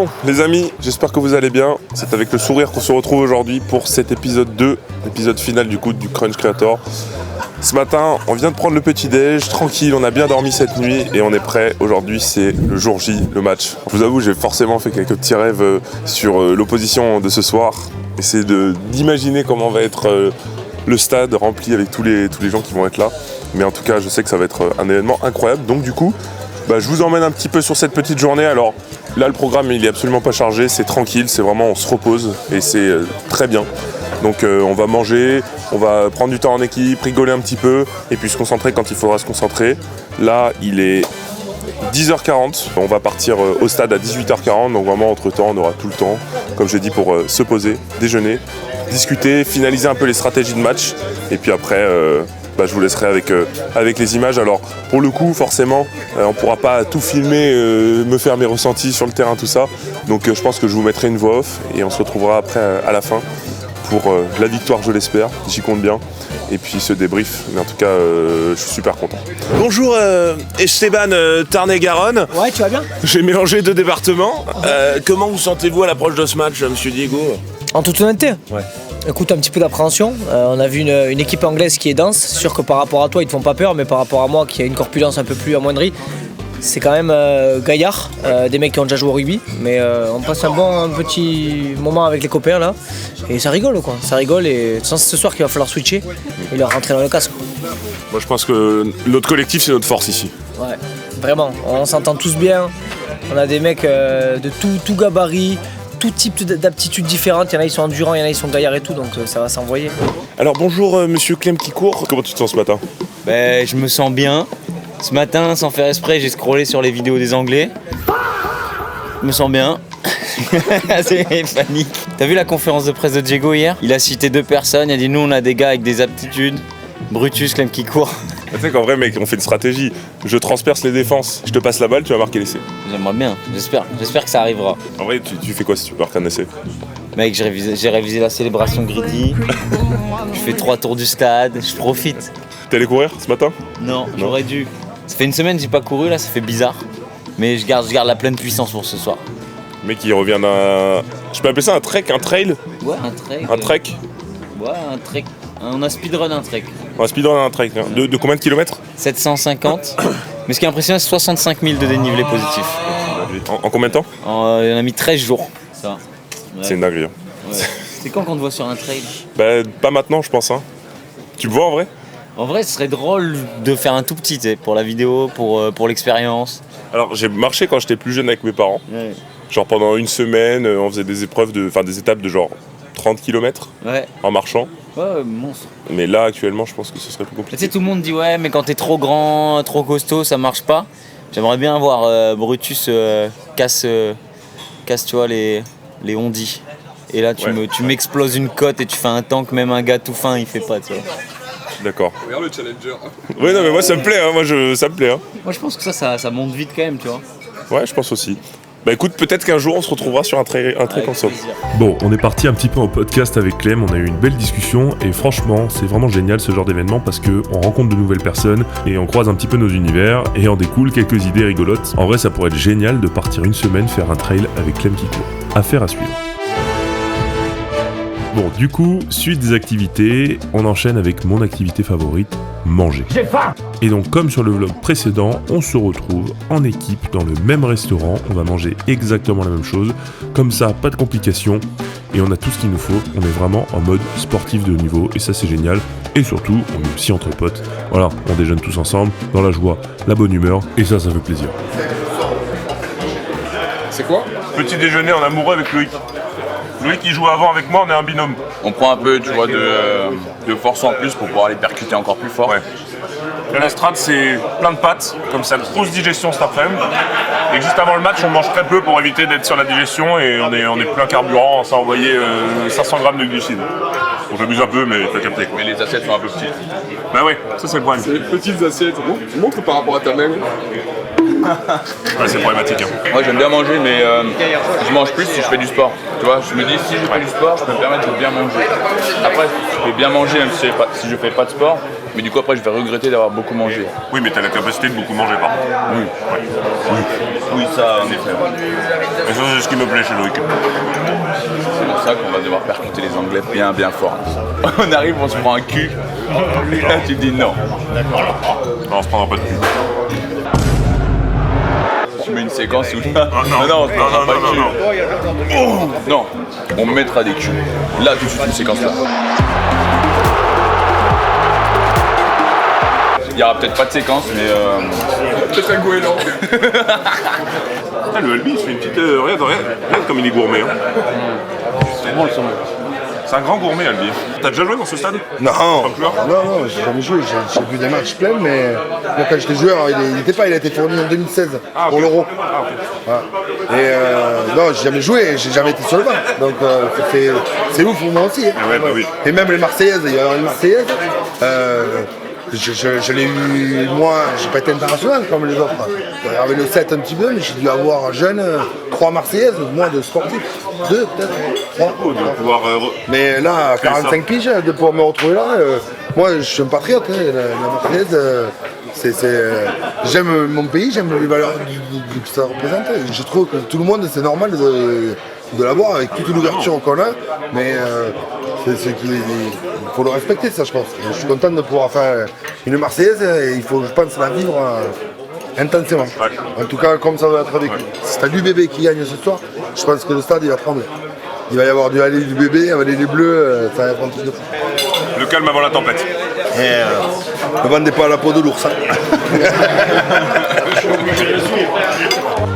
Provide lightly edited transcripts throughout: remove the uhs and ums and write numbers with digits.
Bon les amis, j'espère que vous allez bien. C'est avec le sourire qu'on se retrouve aujourd'hui pour cet épisode 2, l'épisode final du coup du Crunch Creator. Ce matin, on vient de prendre le petit déj, tranquille, on a bien dormi cette nuit et on est prêt. Aujourd'hui, c'est le jour J, le match. Je vous avoue, j'ai forcément fait quelques petits rêves sur l'opposition de ce soir. Essayer d'imaginer comment va être le stade rempli avec tous les gens qui vont être là. Mais en tout cas, je sais que ça va être un événement incroyable. Donc du coup, je vous emmène un petit peu sur cette petite journée. Alors là, le programme, il est absolument pas chargé, c'est tranquille, c'est vraiment, on se repose et c'est très bien. Donc on va manger, on va prendre du temps en équipe, rigoler un petit peu et puis se concentrer quand il faudra se concentrer. Là, il est 10h40, on va partir au stade à 18h40, donc vraiment entre-temps, on aura tout le temps, comme j'ai dit, pour se poser, déjeuner, discuter, finaliser un peu les stratégies de match et puis après... je vous laisserai avec les images. Alors pour le coup forcément on ne pourra pas tout filmer, me faire mes ressentis sur le terrain, tout ça. Donc je pense que je vous mettrai une voix off et on se retrouvera après à la fin pour la victoire, je l'espère, j'y compte bien. Et puis ce débrief, mais en tout cas je suis super content. Bonjour Esteban, Tarn-et-Garonne. Ouais, tu vas bien? J'ai mélangé deux départements. Comment vous sentez-vous à l'approche de ce match, monsieur Diego? En toute honnêteté? Ouais. Écoute, un petit peu d'appréhension. On a vu une équipe anglaise qui est dense. C'est sûr que par rapport à toi, ils te font pas peur, mais par rapport à moi, qui a une corpulence un peu plus amoindrie, c'est quand même gaillard. Des mecs qui ont déjà joué au rugby. Mais on passe un petit moment avec les copains là. Et ça rigole quoi. Ça rigole et c'est ce soir qu'il va falloir switcher et leur rentrer dans le casque. Moi je pense que notre collectif, c'est notre force ici. Ouais, vraiment. On s'entend tous bien. On a des mecs de tout gabarit. Tout type d'aptitudes différentes, il y en a ils sont endurants, il y en a ils sont gaillards et tout, donc ça va s'envoyer. Alors bonjour monsieur Clem qui court, comment tu te sens ce matin? Je me sens bien. Ce matin, sans faire exprès, j'ai scrollé sur les vidéos des Anglais. Je me sens bien. C'est panique. T'as vu la conférence de presse de Diego hier? Il a cité 2 personnes, il a dit nous on a des gars avec des aptitudes. Brutus, Clem qui court. Tu sais qu'en vrai mec, on fait une stratégie. Je transperce les défenses, je te passe la balle, tu vas marquer l'essai. J'aimerais bien, j'espère que ça arrivera. En vrai, tu fais quoi si tu marques un essai? Mec, j'ai révisé la célébration Gritty. Je fais 3 tours du stade, je profite. T'es allé courir ce matin? Non, j'aurais dû. Ça fait une semaine que j'ai pas couru là, ça fait bizarre. Mais je garde la pleine puissance pour ce soir. Le mec il revient d'un... Je peux appeler ça un trek, un trail? Ouais, un trek. Un trek? Ouais, un trek. On a speedrun un trek. Un speedrun, un trek. Hein. De combien de kilomètres? 750. Mais ce qui est impressionnant, c'est 65 000 de dénivelé positif. En combien de temps? On a mis 13 jours. Ça. Ouais. C'est une dinguerie. Hein. Ouais. C'est quand qu'on te voit sur un trail? Pas maintenant, je pense. Hein. Tu me vois en vrai? En vrai, ce serait drôle de faire un tout petit, pour la vidéo, pour l'expérience. Alors, j'ai marché quand j'étais plus jeune avec mes parents. Ouais. Genre pendant une semaine, on faisait des étapes de genre 30 km en marchant. Ouais, monstre. Mais là, actuellement, je pense que ce serait plus compliqué. Tu sais, tout le monde dit ouais, mais quand t'es trop grand, trop costaud, ça marche pas. J'aimerais bien voir Brutus casse, tu vois, les ondis. Et là, tu m'exploses une côte et tu fais un tank, même un gars tout fin, il fait pas, tu vois. D'accord. Regarde le challenger. Oui, non, mais moi, ça me plaît, hein. Ça me plaît. Hein. Moi, je pense que ça monte vite quand même, tu vois. Ouais, je pense aussi. Écoute, peut-être qu'un jour on se retrouvera sur un trek ensemble. Bon, on est parti un petit peu en podcast avec Clem, on a eu une belle discussion et franchement, c'est vraiment génial ce genre d'événement parce qu'on rencontre de nouvelles personnes et on croise un petit peu nos univers et en découle quelques idées rigolotes. En vrai, ça pourrait être génial de partir une semaine faire un trail avec Clem qui court. Affaire à suivre. Bon, du coup, suite des activités, on enchaîne avec mon activité favorite, manger. J'ai faim! Et donc, comme sur le vlog précédent, on se retrouve en équipe dans le même restaurant. On va manger exactement la même chose. Comme ça, pas de complications. Et on a tout ce qu'il nous faut. On est vraiment en mode sportif de haut niveau. Et ça, c'est génial. Et surtout, on est aussi entre potes. Voilà, on déjeune tous ensemble, dans la joie, la bonne humeur. Et ça fait plaisir. C'est quoi? Petit déjeuner en amoureux avec Loïc. Loïc qui joue avant avec moi, on est un binôme. On prend un peu, tu vois, de force en plus pour pouvoir les percuter encore plus fort. Ouais. La strat, c'est plein de pâtes, comme ça, grosse digestion cet après-midi. Et juste avant le match, on mange très peu pour éviter d'être sur la digestion et on est plein carburant, ça a envoyé 500 grammes de glucides. Bon, j'abuse un peu, mais t'as capté. Mais les assiettes sont un peu petites. Bah ouais, ça c'est le problème. C'est des petites assiettes. Montre par rapport à ta main. Ouais, c'est problématique. Hein. Moi j'aime bien manger, mais je mange plus si je fais du sport. Tu vois, je me dis si je fais du sport, je peux me permettre de bien manger. Après, je vais bien manger même si je fais pas de sport, mais du coup après je vais regretter d'avoir beaucoup mangé. Oui, mais t'as la capacité de beaucoup manger par contre. Oui. Oui, ça, en effet. Et ça, c'est ce qui me plaît chez Loïc. C'est pour ça qu'on va devoir percuter les Anglais bien fort. On arrive, on se prend un cul. Et là, tu dis non. Non, on se prendra pas de cul. Tu mets une séquence où là. Non, on se prendra pas de cul. Oh, non, on mettra des culs. Là, tout de suite, une séquence là. Il n'y aura peut-être pas de séquence, mais. Peut-être un goéland. Ah, le Albi, il se fait une petite. Regarde comme il est gourmet. Hein. C'est bon le son. C'est un grand gourmet, Albi. T'as déjà joué dans ce stade? Non, Comme joueur? non, j'ai jamais joué, j'ai vu des matchs pleins, mais moi, quand j'étais joueur, il a été fourni en 2016 pour l'Euro. Okay. Et non, j'ai jamais joué, j'ai jamais été sur le banc, donc c'est ouf pour moi aussi. Hein. Ouais, bah oui. Et même les Marseillaises, il y a une Marseillaise. Je l'ai eu, moi, j'ai pas été international comme les autres. J'avais le 7 un petit peu, mais j'ai dû avoir jeune 3 Marseillaises, moins de sportifs. 2 peut-être, 3. De pouvoir, mais là, à 45 piges, de pouvoir me retrouver là, moi je suis un patriote, hein, la Marseillaise, j'aime mon pays, j'aime les valeurs que ça représente. Je trouve que tout le monde, c'est normal de l'avoir avec toute l'ouverture qu'on a, mais il faut le respecter, ça je pense. Je suis content de pouvoir faire une Marseillaise et il faut, je pense, la vivre intensément. Ouais. En tout cas, comme ça va être vécu. Si t'as du bébé qui gagne ce soir, je pense que le stade il va trembler. Il va y avoir du aller du bébé, avaler les bleus, ça va être un truc de fou. Le calme avant la tempête. Et ne vendez pas la peau de l'ours.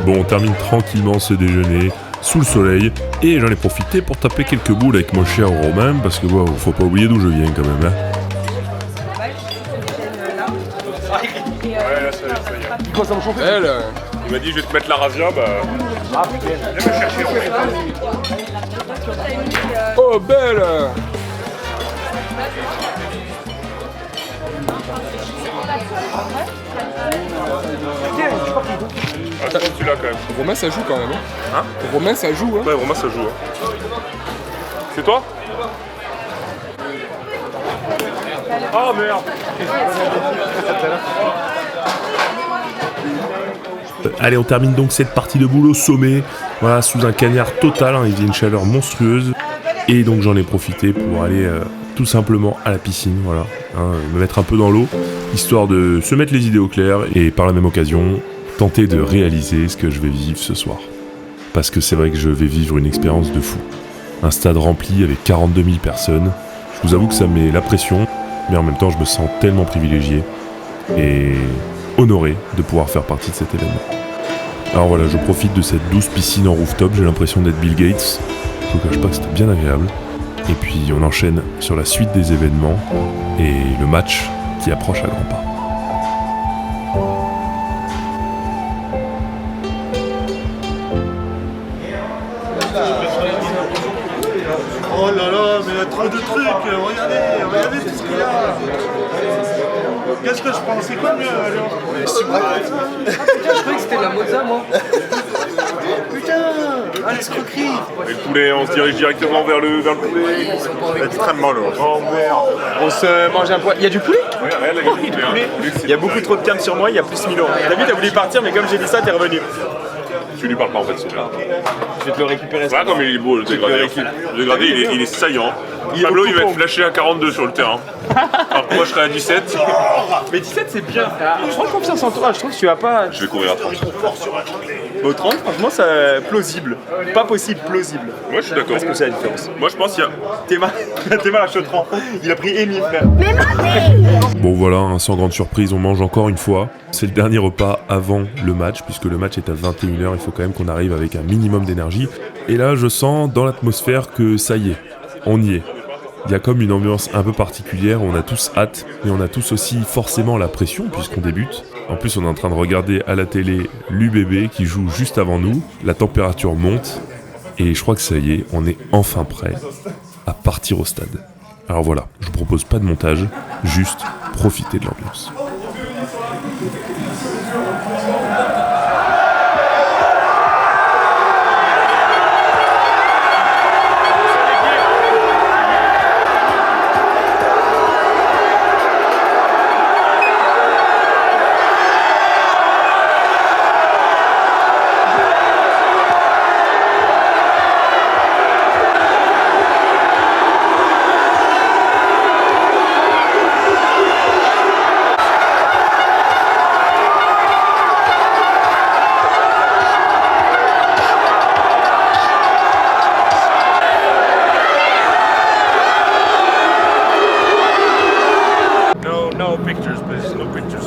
Bon, on termine tranquillement ce déjeuner sous le soleil et j'en ai profité pour taper quelques boules avec mon cher Romain parce que wow, faut pas oublier d'où je viens quand même. Hein. Il m'a dit je vais te mettre la razzia, bah. Viens me chercher. Oh belle. Attends, celui-là quand même. Romain ça joue quand même. Hein? Romain ça joue. Hein. Ouais, Romain ça joue. Hein. C'est toi? Oh merde! Allez, on termine donc cette partie de boule au sommet, voilà, sous un cagnard total, hein, il faisait une chaleur monstrueuse, et donc j'en ai profité pour aller tout simplement à la piscine, voilà, hein, me mettre un peu dans l'eau, histoire de se mettre les idées au clair, et par la même occasion, tenter de réaliser ce que je vais vivre ce soir. Parce que c'est vrai que je vais vivre une expérience de fou. Un stade rempli avec 42 000 personnes, je vous avoue que ça met la pression, mais en même temps je me sens tellement privilégié, et honoré de pouvoir faire partie de cet événement. Alors voilà, je profite de cette douce piscine en rooftop, j'ai l'impression d'être Bill Gates, je vous cache pas que c'était bien agréable. Et puis on enchaîne sur la suite des événements et le match qui approche à grands pas. Oh là là, mais il y a trop de trucs, regardez tout ce qu'il y a. Qu'est-ce que je prends? C'est quoi mieux alors? Putain, je croyais que c'était de la mozza, moi. Putain, ah l'escroquerie. Et le poulet, on se dirige directement vers le poulet. Extrêmement lourd. Oh merde. On se mange un poil. Il y a du poulet? Ouais, regarde, là, il y a du poulet. Il y a beaucoup trop de cam sur moi, il y a plus 1000 €. David, t'as voulu partir, mais comme j'ai dit ça, t'es revenu. Tu lui parles pas en fait, c'est là. Je vais te le récupérer. Voilà comme il est beau le dégradé. Le dégradé il est saillant. Pablo il va être flashé à 42 sur le terrain. Alors que moi je serai à 17. Mais 17, c'est bien. Je prends confiance en toi, je trouve que tu vas pas. Je vais courir à 30. Au 30, franchement, c'est plausible. Pas possible, plausible. Moi je suis d'accord. Qu'est-ce que c'est la différence? Moi je pense qu'il y a. T'es mal à Chautran. Il a pris Amy, frère. Bon voilà, hein, sans grande surprise, on mange encore une fois. C'est le dernier repas avant le match, puisque le match est à 21 h, il faut quand même qu'on arrive avec un minimum d'énergie. Et là, je sens dans l'atmosphère que ça y est, on y est. Il y a comme une ambiance un peu particulière, on a tous hâte, mais on a tous aussi forcément la pression, puisqu'on débute. En plus, on est en train de regarder à la télé l'UBB qui joue juste avant nous, la température monte, et je crois que ça y est, on est enfin prêt à partir au stade. Alors voilà, je vous propose pas de montage, juste profiter de l'ambiance. pictures, please. No pictures.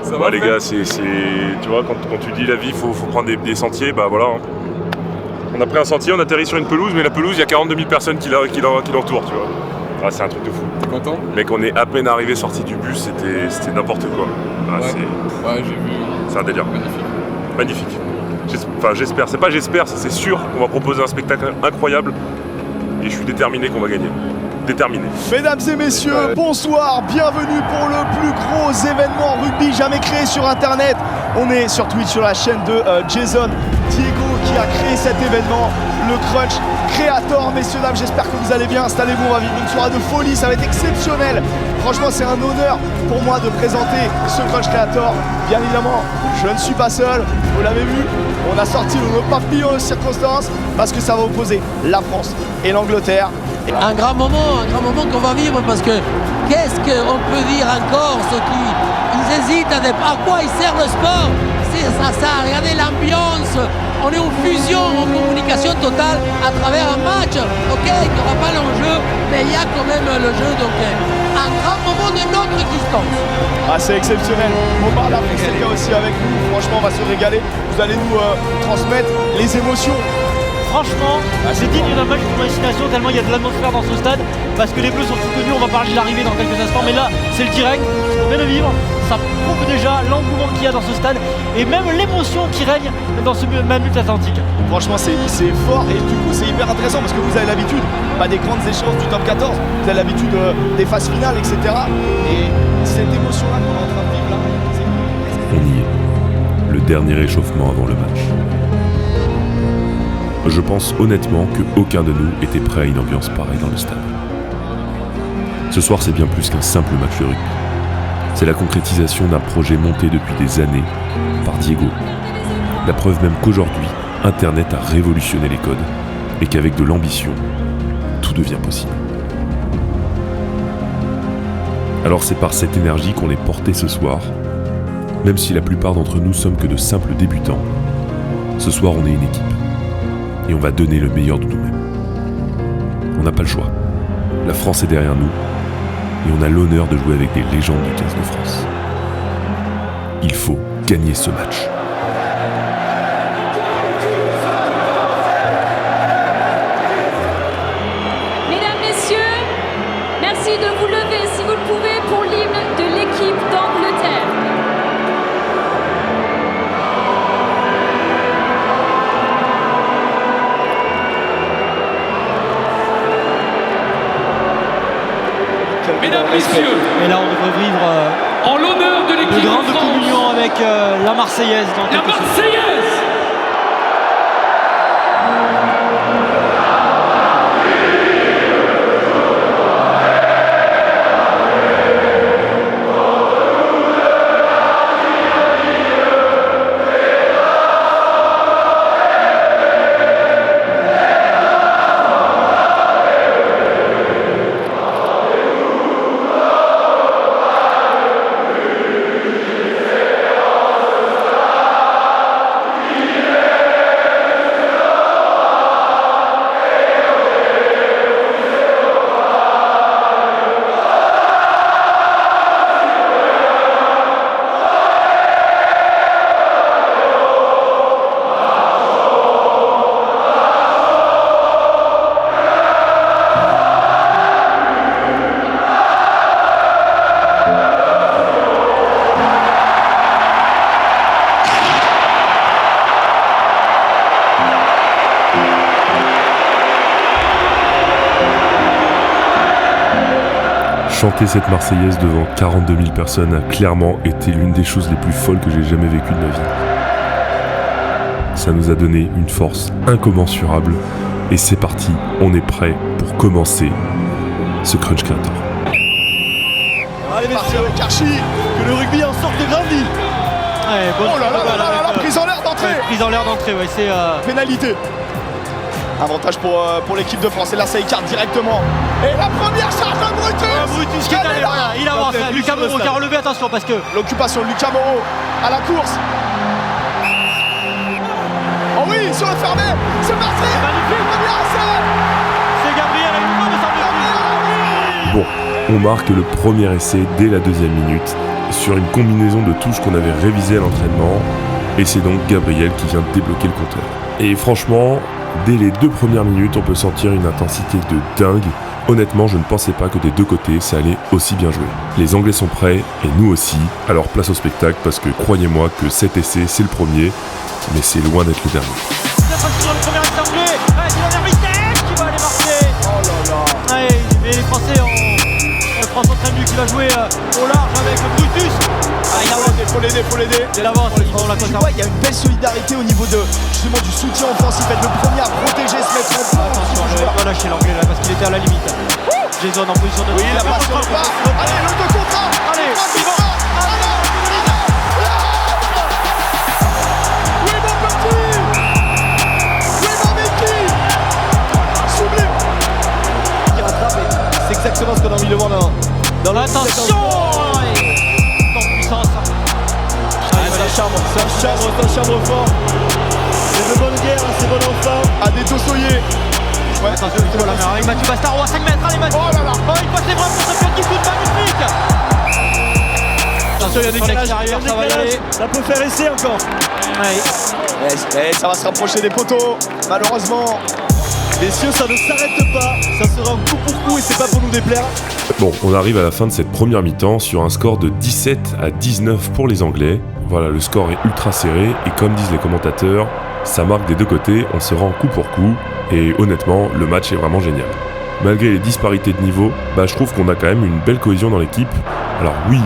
Ça Bah les gars, tu vois, quand tu dis la vie, faut prendre des sentiers, bah voilà. Hein. On a pris un sentier, on atterrit sur une pelouse, mais la pelouse, il y a 42 000 personnes qui l'entourent, tu vois. Ah, c'est un truc de fou. T'es content? Mec, on est à peine arrivé, sorti du bus, c'était n'importe quoi. Ah, Ouais, j'ai vu. c'est un délire. Magnifique. J'espère, c'est sûr qu'on va proposer un spectacle incroyable et je suis déterminé qu'on va gagner. Déterminé. Mesdames et messieurs, bonsoir, bienvenue pour le plus gros événement rugby jamais créé sur internet. On est sur Twitch sur la chaîne de Jason Diego qui a créé cet événement, le Crunch Creator. Messieurs, dames, j'espère que vous allez bien, installez-vous, on va vivre une soirée de folie, ça va être exceptionnel. Franchement, c'est un honneur pour moi de présenter ce Crunch Creator. Bien évidemment, je ne suis pas seul, vous l'avez vu, on a sorti nos papillons de circonstances parce que ça va opposer la France et l'Angleterre. Un grand moment qu'on va vivre parce que qu'est-ce qu'on peut dire encore ceux qui hésitent à quoi il sert le sport? C'est ça, regardez l'ambiance, on est en fusion, en communication totale à travers un match, ok, il n'y aura pas l'enjeu, mais il y a quand même le jeu, donc un grand moment de notre existence. Ah, c'est exceptionnel, on parle d'Afrique, c'est aussi avec nous, franchement on va se régaler, vous allez nous transmettre les émotions. Franchement, c'est digne d'un match d'imagination tellement il y a de l'atmosphère dans ce stade parce que les Bleus sont soutenus, on va parler de l'arrivée dans quelques instants, mais là c'est le direct, on vient de vivre, ça prouve déjà l'engouement qu'il y a dans ce stade et même l'émotion qui règne dans ce Mamut Atlantique. Franchement c'est fort et du coup c'est hyper intéressant parce que vous avez l'habitude des grandes échéances du top 14, vous avez l'habitude des phases finales, etc. Et cette émotion-là qu'on est en train de vivre là, On y est. Le dernier échauffement avant le match. Je pense honnêtement qu'aucun de nous était prêt à une ambiance pareille dans le stade. Ce soir, c'est bien plus qu'un simple match de rugby. C'est la concrétisation d'un projet monté depuis des années par Diego. La preuve même qu'aujourd'hui, Internet a révolutionné les codes et qu'avec de l'ambition, tout devient possible. Alors c'est par cette énergie qu'on est porté ce soir, même si la plupart d'entre nous sommes que de simples débutants. Ce soir, on est une équipe. Et on va donner le meilleur de nous-mêmes. On n'a pas le choix. La France est derrière nous et on a l'honneur de jouer avec des légendes du 15 de France. Il faut gagner ce match. Mesdames, messieurs, merci de vous lever si vous le pouvez pour l'hymne de l'équipe d'Angleterre. Mesdames, messieurs, et là on devrait vivre en l'honneur de l'équipe de grande de France, communion avec la Marseillaise dans la quelques secondes. Marseillaise. Chanter cette Marseillaise devant 42 000 personnes a clairement été l'une des choses les plus folles que j'ai jamais vécues de ma vie. Ça nous a donné une force incommensurable et c'est parti, on est prêt pour commencer ce Crunch Creator. Allez messieurs, avec Archie, que le rugby en sorte de grandi. Ouais, bonne, Oh là là là là là, prise en l'air d'entrée. ouais, prise en l'air d'entrée, ouais, c'est Pénalité. Avantage pour l'équipe de France. Et là, ça écarte directement. Et la première charge de Brutus. Brutus qui est allé, voilà, il avance. Lucas Moreau qui a relevé, attention parce que l'occupation de Lucas Moreau à la course. Oh oui, sur le fermé. C'est parti. c'est magnifique. Première essai. C'est Gabriel avec le me semble. Bon, on marque le premier essai dès la 2e minute sur une combinaison de touches qu'on avait révisées à l'entraînement, et c'est donc Gabriel qui vient de débloquer le compteur. Et franchement, dès les 2 premières minutes, on peut sentir une intensité de dingue. Honnêtement, je ne pensais pas que des deux côtés, ça allait aussi bien jouer. Les Anglais sont prêts, et nous aussi. Alors place au spectacle, parce que croyez-moi que cet essai, c'est le premier, mais c'est loin d'être le dernier. Le premier essai anglais, c'est la vitesse qui va aller marquer. Oh là là. Ouais, mais les Français ont François Traindu qui va jouer au large avec Brutus. Il faut l'aider. C'est l'avance, tu vois, il y a une belle solidarité au niveau justement du soutien offensif, être le premier à protéger, se mettre en place. Attention, je vais pas lâcher l'anglais là parce qu'il était à la limite. Jason en position de... Oui, la passe sur le pas. Allez, le 2 contre 1. Allez, suivant. Oui, mon petit. Oui, mon Mickey. Sublime. Qui rattrape, c'est exactement ce qu'on a envie de voir dans l'attention. C'est un charme fort. C'est de bonne guerre, c'est bon enfant. À des Tossoyer. Ouais, attention, avec Mathieu Bastaro à 5 mètres. Allez, Mathieu. Oh là là. Oh, il passe les bras pour ce pion qui coûte magnifique. Attention, il y a des décalages. Ça va y aller. Ça peut faire essai encore. Ouais. Ça va se rapprocher des poteaux, malheureusement. Messieurs, ça ne s'arrête pas. Ça sera un coup pour coup et c'est pas pour nous déplaire. Bon, on arrive à la fin de cette première mi-temps sur un score de 17-19 pour les Anglais. Voilà, le score est ultra serré et comme disent les commentateurs, ça marque des deux côtés, on se rend coup pour coup et honnêtement, le match est vraiment génial. Malgré les disparités de niveau, je trouve qu'on a quand même une belle cohésion dans l'équipe. Alors oui,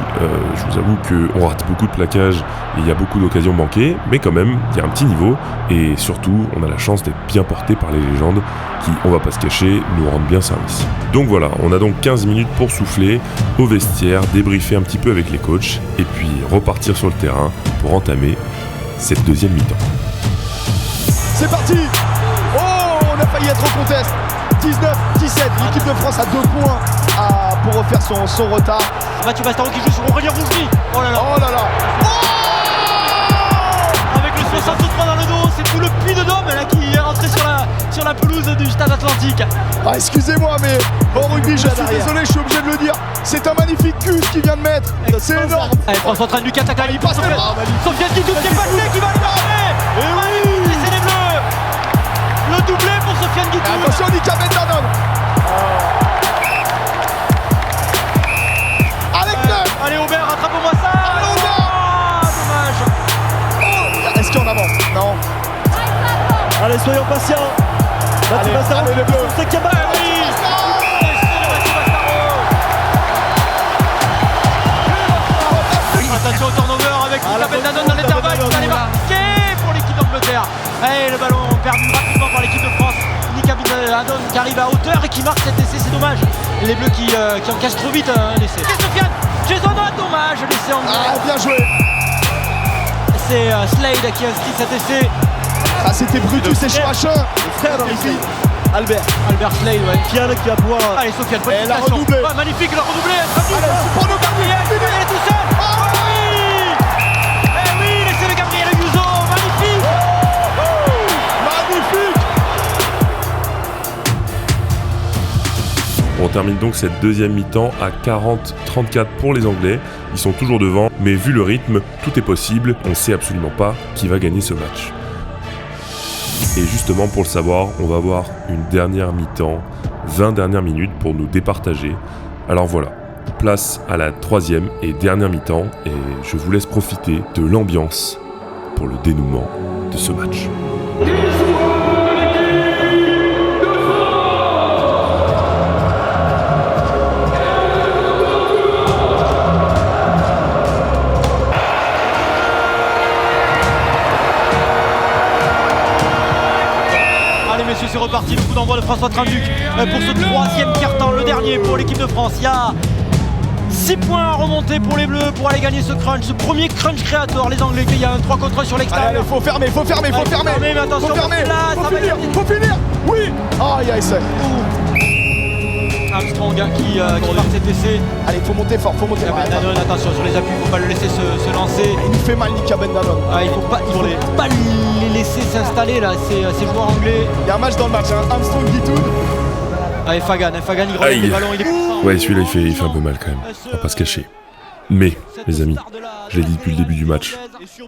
je vous avoue qu'on rate beaucoup de plaquages et il y a beaucoup d'occasions manquées, mais quand même, il y a un petit niveau et surtout, on a la chance d'être bien porté par les légendes qui, on va pas se cacher, nous rendent bien service. Donc voilà, on a donc 15 minutes pour souffler au vestiaire, débriefer un petit peu avec les coachs et puis repartir sur le terrain pour entamer cette deuxième mi-temps. C'est parti. Oh, on a failli être au contest. 19-17, l'équipe de France a 2 points pour refaire son retard. Mathieu Bastaro qui joue sur Aurélien Rougerie. Oh là là. Oh là là. Oh, avec le 63 dans le dos, c'est tout le puits de Dôme là qui est rentré sur la pelouse du Stade Atlantique. Excusez-moi, mais au rugby, je suis désolé, je suis obligé de le dire. C'est un magnifique cul qu'il vient de mettre. C'est énorme. Allez, François Traindu qui attaque, il passe Sofiane Guitoud qui est passé, qui va aller marquer. Et oui, c'est les Bleus. Le doublé pour Sofiane Guitoud. Attention, Nika Bendanon. Allez Aubert, rattrape-moi ça. Allez Aubert. Dommage. Est-ce qu'il y en a avant? Non. Allez, soyons patients. Mathieu Bastaro, les Bleus. C'est qui a battu. Attention au turnover avec Nika Bendanon dans l'intervalle. Ça allait marquer pour l'équipe d'Angleterre. Et le ballon perdu rapidement par l'équipe de France. Nika Bendanon qui arrive à hauteur et qui marque cet essai, c'est dommage. Les Bleus qui encaissent trop vite un essai. Et Sofiane, Jason, dommage, l'essai anglais. Bien joué. C'est Slade qui a inscrit cet essai. C'était Brutus et Schwachin. Le frère d'Henri. Albert Slade, ouais. Sofiane qui va pouvoir. Allez, Sofiane, elle a redoublé. Magnifique, elle a redoublé. Pour nous, Gabriel. Il est tout seul. Oui, l'essai de Gabriel Ayuso. Magnifique. On termine donc cette deuxième mi-temps à 40-34 pour les Anglais. Ils sont toujours devant, mais vu le rythme, tout est possible. On ne sait absolument pas qui va gagner ce match. Et justement, pour le savoir, on va avoir une dernière mi-temps, 20 dernières minutes pour nous départager. Alors voilà, place à la troisième et dernière mi-temps, et je vous laisse profiter de l'ambiance pour le dénouement de ce match. C'est reparti, le coup d'envoi de François Trainduc pour ce troisième quart-temps, le dernier pour l'équipe de France. Il y a 6 points à remonter pour les Bleus pour aller gagner ce crunch, ce premier crunch créateur. Les Anglais, il y a un 3 contre 1 sur l'extérieur. Allez, faut fermer. Mais attention, faut finir. Oui. Aïe, c'est. Armstrong qui marque cet essai. Allez, faut monter fort, Bendanon, attention sur les appuis, faut pas le laisser se lancer. Il nous fait mal, Nika Bendanon. Il faut pas les laisser s'installer là, ces joueurs anglais. Il y a un match dans le match, Armstrong Guitoud. Allez, Fagan, il relève les ballons, il est puissant. Ouais, celui-là, il fait un peu mal quand même. On va pas se cacher. Mais, les amis, je l'ai dit depuis le début du match,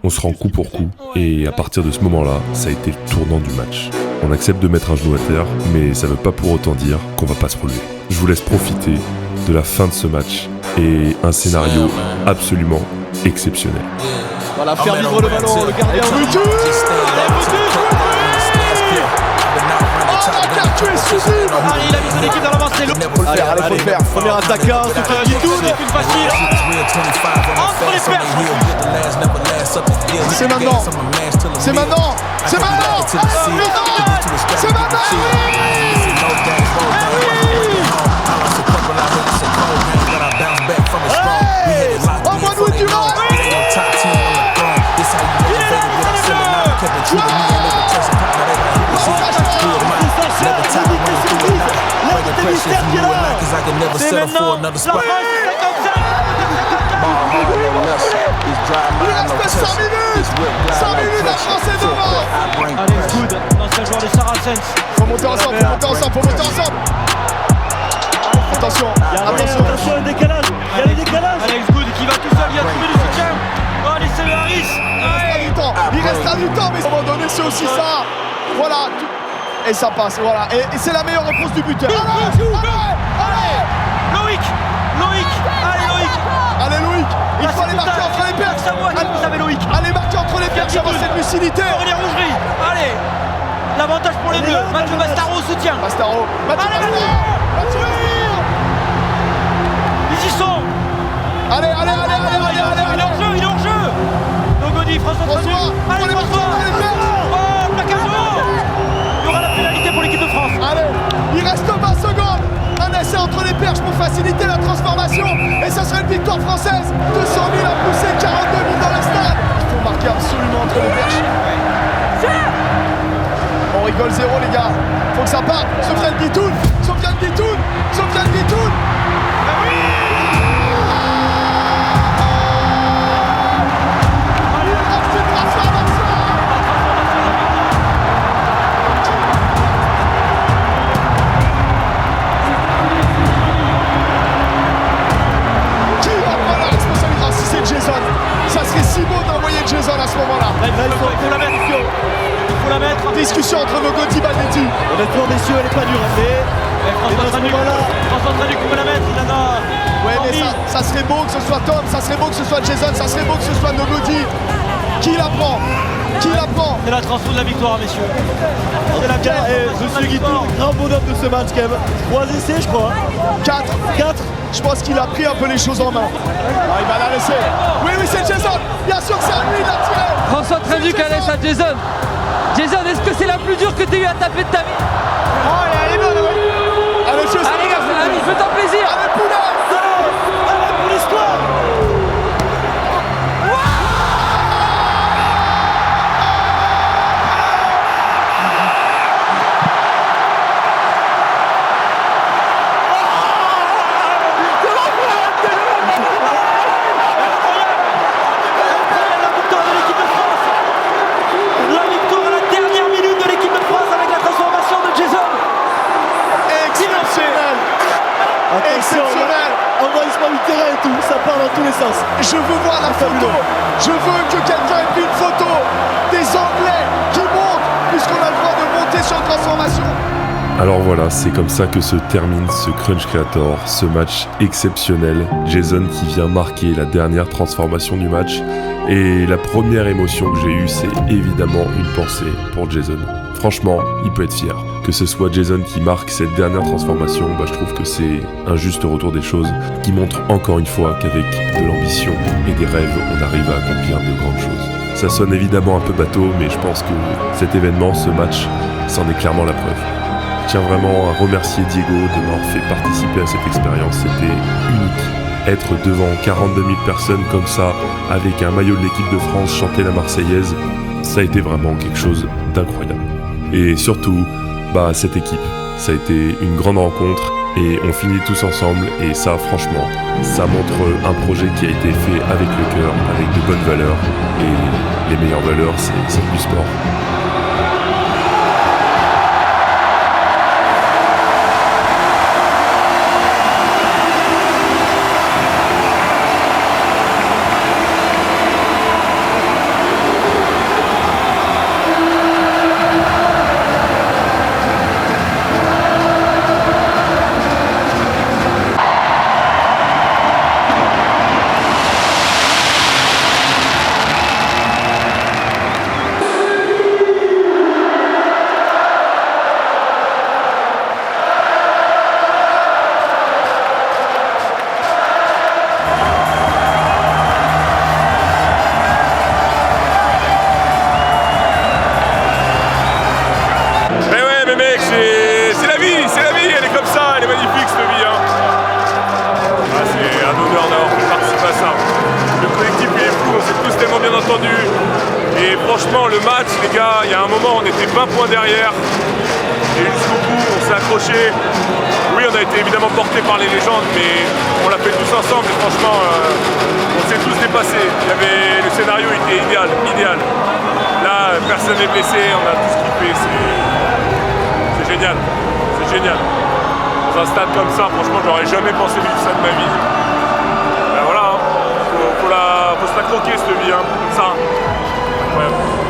on se rend coup pour coup, et à partir de ce moment-là, ça a été le tournant du match. On accepte de mettre un genou à terre, mais ça veut pas pour autant dire qu'on va pas se relever. Je vous laisse profiter de la fin de ce match, et un scénario absolument exceptionnel. Voilà, faire vivre le ballon, le gardien. Tu es suivi. Allez, il a mis son équipe dans l'avancée. Allez, faut le faire. Premier attaquant, c'est une facile. Entre les perches. C'est maintenant. C'est maintenant. C'est maintenant. C'est maintenant. Envoie-nous du monde. C'est maintenant. La France, c'est comme ça. Il reste 5 minutes. 5 minutes, la France est devant. Alex Good, l'ancien joueur des Saracens. Faut monter ensemble, faut monter ensemble. Attention, attention, le décalage. Il y a le décalage. Alex Good qui va tout seul, il a trouvé du soutien. Oh, allez, c'est le Harris. Il restera du temps, mais à un moment donné, c'est aussi ça. Voilà. Et ça passe, voilà. Et c'est la meilleure réponse du buteur. Allez. Loïc. Allez, Loïc. Allez, Loïc. Il faut aller marquer entre les perches. Allez marquer entre les perches avant cette lucidité. Les rougeries. Allez. L'avantage pour les bleus. Mathieu Bastaro au soutien. Bastaro. Ils y sont. Allez. Il est en jeu. Nogodi, François. Allez, François. Oh, Placado. Il y aura la pénalité pour l'équipe de France. Allez, il reste 20 secondes. Un essai entre les perches pour faciliter la transformation. Et ça serait une victoire française. 200 000 à pousser, 42 000 dans le stade. Il faut marquer absolument entre les perches. On rigole zéro, les gars. Faut que ça parte. Sofiane Guitoun. Ça serait si beau d'envoyer Jason à ce moment-là. Il faut la mettre. Discussion entre Nogodi et Baldetti. Honnêtement, messieurs, elle n'est pas dure. François Traduc peut la mettre. Il en a. Ouais, mais ça serait beau que ce soit Tom, ça serait beau que ce soit Jason, ça serait beau que ce soit Nogodi. Qui la prend? C'est la transfo de la victoire, messieurs. C'est la victoire. Monsieur Guitoun, grand bonhomme de ce match, quand même. 3 essais, je crois. 4. Je pense qu'il a pris un peu les choses en main. Il va la laisser. Oui, c'est Jason. Bien sûr que c'est à lui, il l'a tiré. François Traduc, elle laisse à Jason. Jason, est-ce que c'est la plus dure que tu aies eu à taper de ta vie? Oh, elle est bonne, oui. Allez, Jason. Allez, gars, fais-toi plaisir. Allez, poulet. Allez, pour l'histoire. Exceptionnel. Envahissement du terrain et tout, ça part dans tous les sens. Je veux voir la photo. Je veux que quelqu'un ait pris une photo des Anglais qui montent, puisqu'on a le droit de monter sur une transformation. Alors voilà, c'est comme ça que se termine ce Crunch Creator, ce match exceptionnel. Jason qui vient marquer la dernière transformation du match. Et la première émotion que j'ai eue, c'est évidemment une pensée pour Jason. Franchement, il peut être fier. Que ce soit Jason qui marque cette dernière transformation, je trouve que c'est un juste retour des choses qui montre encore une fois qu'avec de l'ambition et des rêves, on arrive à accomplir de grandes choses. Ça sonne évidemment un peu bateau, mais je pense que cet événement, ce match, c'en est clairement la preuve. Je tiens vraiment à remercier Diego de m'avoir fait participer à cette expérience, c'était unique. Être devant 42 000 personnes comme ça, avec un maillot de l'équipe de France chanter la Marseillaise, ça a été vraiment quelque chose d'incroyable. Et surtout, cette équipe, ça a été une grande rencontre et on finit tous ensemble et ça, franchement, ça montre un projet qui a été fait avec le cœur, avec de bonnes valeurs et les meilleures valeurs, c'est du sport. entendu. Et franchement, le match, les gars, il y a un moment, on était 20 points derrière. Et jusqu'au bout, on s'est accroché. Oui, on a été évidemment portés par les légendes, mais on l'a fait tous ensemble. Et franchement, on s'est tous dépassés. Le scénario était idéal. Là, personne n'est blessé, on a tous kiffé. C'est génial. C'est génial. Dans un stade comme ça, franchement, j'aurais jamais pensé vivre ça de ma vie. Ben voilà, faut se la croquer cette vie, hein. Ça. Incroyable.